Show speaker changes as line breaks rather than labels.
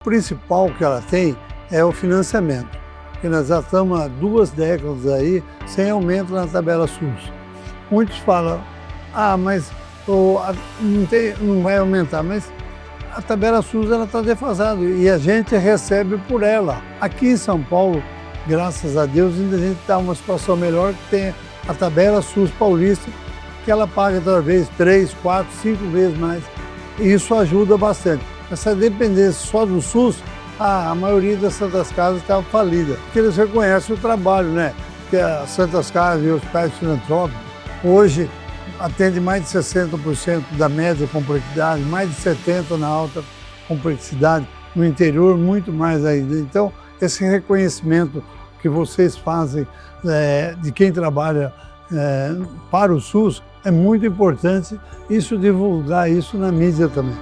O principal que ela tem é o financiamento, porque nós já estamos há 2 décadas aí sem aumento na tabela SUS. Muitos falam, mas não vai aumentar, mas a tabela SUS está defasada e a gente recebe por ela. Aqui em São Paulo, graças a Deus, ainda a gente está numa situação melhor, que tem a tabela SUS paulista, que ela paga talvez 3, 4, 5 vezes mais. E isso ajuda bastante. Essa dependência só do SUS, a maioria das Santas Casas estava falida. Porque eles reconhecem o trabalho, né? Que as Santas Casas e os hospitais filantrópicos hoje atendem mais de 60% da média complexidade, mais de 70% na alta complexidade, no interior muito mais ainda. Então, esse reconhecimento que vocês fazem de quem trabalha para o SUS é muito importante, isso divulgar isso na mídia também.